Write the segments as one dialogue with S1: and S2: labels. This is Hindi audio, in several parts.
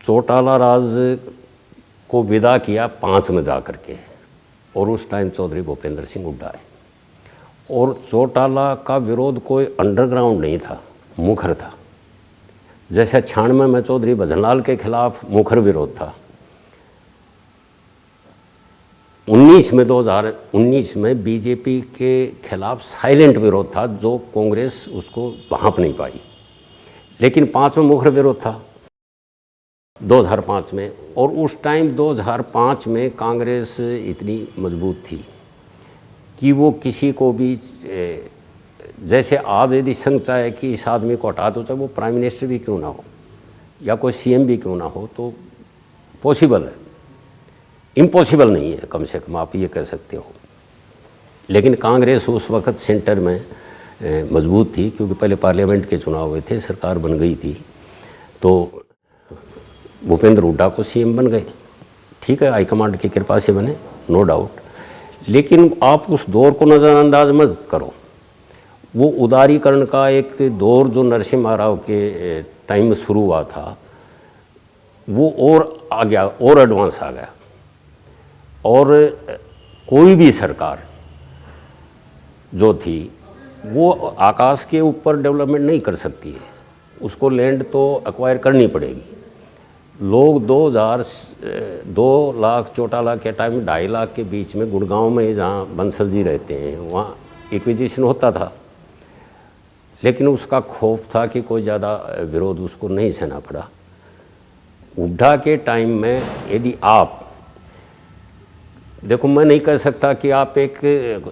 S1: चौटाला राज को विदा किया 5 में जा कर के, और उस टाइम चौधरी भूपेंद्र सिंह हुड्डा है। और चौटाला का विरोध कोई अंडरग्राउंड नहीं था, मुखर था। जैसे 96 में चौधरी भजनलाल के खिलाफ मुखर विरोध था, 2019 में बीजेपी के खिलाफ साइलेंट विरोध था, जो कांग्रेस उसको भांप नहीं पाई। लेकिन 5 में मुखर विरोध था 2005 में। और उस टाइम 2005 में कांग्रेस इतनी मजबूत थी कि वो किसी को भी, जैसे आज यदि संघ चाहे कि इस आदमी को हटा दो, चाहे वो प्राइम मिनिस्टर भी क्यों ना हो या कोई सीएम भी क्यों ना हो, तो पॉसिबल है, इम्पॉसिबल नहीं है, कम से कम आप ये कह सकते हो। लेकिन कांग्रेस उस वक्त सेंटर में मजबूत थी, क्योंकि पहले पार्लियामेंट के चुनाव हुए थे, सरकार बन गई थी, तो भूपेंद्र हुड्डा को सीएम बन गए। ठीक है, हाईकमांड की कृपा से बने, नो डाउट। लेकिन आप उस दौर को नज़रअंदाज मत करो। वो उदारीकरण का एक दौर जो नरसिम्हा राव के टाइम में शुरू हुआ था, वो और आ गया, और एडवांस आ गया। और कोई भी सरकार जो थी वो आकाश के ऊपर डेवलपमेंट नहीं कर सकती है, उसको लैंड तो एक्वायर करनी पड़ेगी। लोग 2 लाख चौटाला के टाइम 2.5 लाख के बीच में गुड़गांव में, जहाँ बंसल जी रहते हैं, वहाँ एक्विजिशन होता था। लेकिन उसका खौफ था कि कोई ज़्यादा विरोध उसको नहीं सहना पड़ा। हुड्डा के टाइम में यदि आप देखो, मैं नहीं कह सकता कि आप एक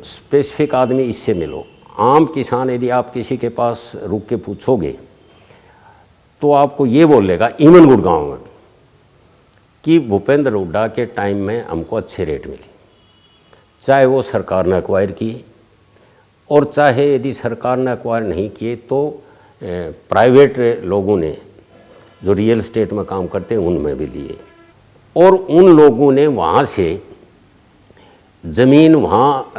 S1: स्पेसिफिक आदमी इससे मिलो। आम किसान यदि आप किसी के पास रुक के पूछोगे तो आपको ये बोलेगा, इवन गुड़गांव में, कि भूपेंद्र हुड्डा के टाइम में हमको अच्छे रेट मिले, चाहे वो सरकार ने एक्वायर किए, और चाहे यदि सरकार ने एक्वायर नहीं किए तो प्राइवेट लोगों ने जो रियल एस्टेट में काम करते हैं उनमें भी लिए। और उन लोगों ने वहाँ से ज़मीन, वहाँ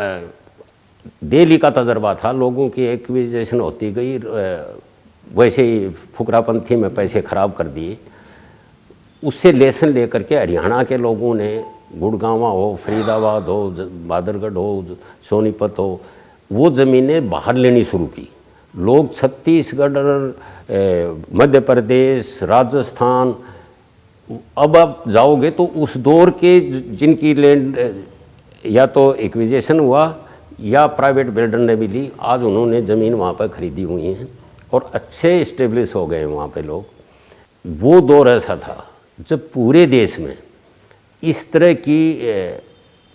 S1: दिल्ली का तजर्बा था, लोगों की एक्विजिशन होती गई, वैसे ही फुकरापंथी में पैसे ख़राब कर दिए। उससे लेसन लेकर के हरियाणा के लोगों ने, गुड़गांव हो, फरीदाबाद हो, बादरगढ़ हो, सोनीपत हो, वो ज़मीनें बाहर लेनी शुरू की। लोग छत्तीसगढ़, मध्य प्रदेश, राजस्थान, अब आप जाओगे तो उस दौर के जिनकी लैंड या तो एक्विजिशन हुआ या प्राइवेट बिल्डर ने भी ली, आज उन्होंने ज़मीन वहाँ पर ख़रीदी हुई हैं और अच्छे इस्टेब्लिश हो गए हैं वहाँ पे लोग। वो दौर ऐसा था जब पूरे देश में इस तरह की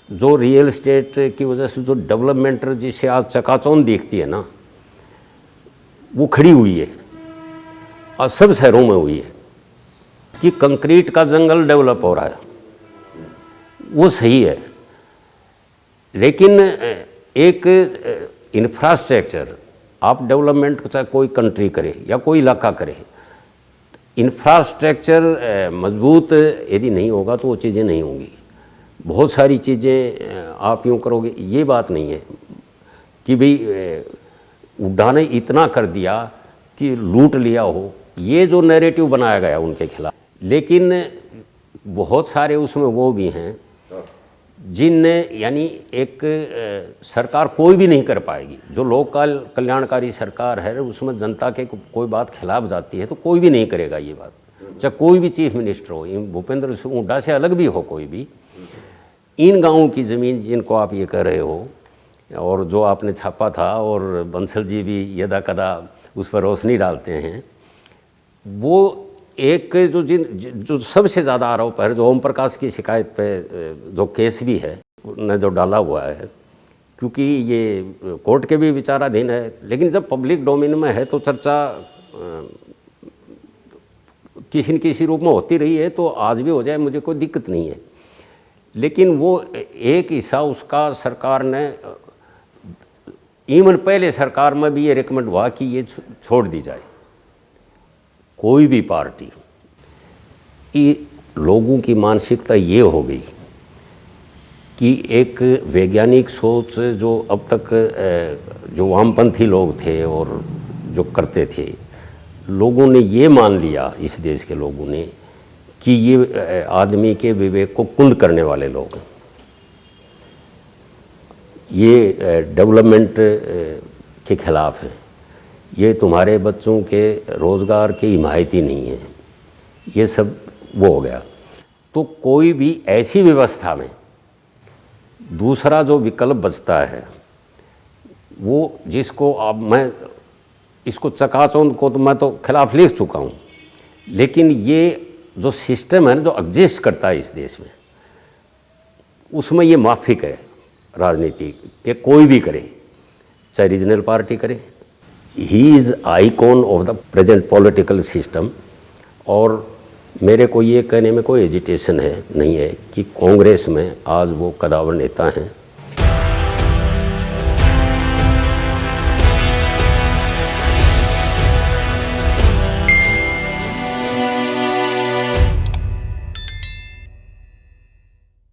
S1: जो रियल एस्टेट की वजह से जो डेवलपमेंट जिससे आज चकाचौंध दिखती है ना, वो खड़ी हुई है, और सब शहरों में हुई है कि कंक्रीट का जंगल डेवलप हो रहा है, वो सही है। लेकिन एक इंफ्रास्ट्रक्चर, आप डेवलपमेंट चाहे कोई कंट्री करे या कोई इलाका करे, इंफ्रास्ट्रक्चर मजबूत यदि नहीं होगा तो वो चीज़ें नहीं होंगी। बहुत सारी चीज़ें आप यूँ करोगे, ये बात नहीं है कि भाई हुड्डा ने इतना कर दिया कि लूट लिया हो, ये जो नैरेटिव बनाया गया उनके खिलाफ। लेकिन बहुत सारे उसमें वो भी हैं जिनने, यानी एक सरकार कोई भी नहीं कर पाएगी, जो लोक कल्याणकारी सरकार है, उसमें जनता के कोई बात खिलाफ जाती है तो कोई भी नहीं करेगा ये बात, चाहे कोई भी चीफ मिनिस्टर हो, भूपेंद्र सिंह हुड्डा से अलग भी हो कोई भी। इन गाँवों की ज़मीन जिनको आप ये कह रहे हो, और जो आपने छापा था, और बंसल जी भी यदा कदा उस पर रोशनी डालते हैं, वो एक जो सबसे ज़्यादा आरोप है, जो ओम प्रकाश की शिकायत पे जो केस भी है ने जो डाला हुआ है, क्योंकि ये कोर्ट के भी विचाराधीन है, लेकिन जब पब्लिक डोमेन में है तो चर्चा किसी न किसी रूप में होती रही है, तो आज भी हो जाए, मुझे कोई दिक्कत नहीं है। लेकिन वो एक हिस्सा उसका सरकार ने, इवन पहले सरकार में भी ये रिकमेंड हुआ कि ये छोड़ दी जाए। कोई भी पार्टी, लोगों की मानसिकता ये हो गई कि एक वैज्ञानिक सोच जो अब तक जो वामपंथी लोग थे और जो करते थे, लोगों ने ये मान लिया, इस देश के लोगों ने, कि ये आदमी के विवेक को कुंद करने वाले लोग हैं। ये डेवलपमेंट के खिलाफ हैं, ये तुम्हारे बच्चों के रोज़गार की हिमायती नहीं है, ये सब वो हो गया। तो कोई भी ऐसी व्यवस्था में दूसरा जो विकल्प बचता है वो, जिसको अब मैं इसको चकाचौंध को तो मैं तो खिलाफ लिख चुका हूँ, लेकिन ये जो सिस्टम है ना जो एग्जिस्ट करता है इस देश में, उसमें ये माफिक है राजनीति के, कोई भी करे, चाहे रीजनल पार्टी करे। He is icon of the present political system. और मेरे को ये कहने में कोई एजिटेशन है नहीं है कि कांग्रेस में आज वो कदावर नेता हैं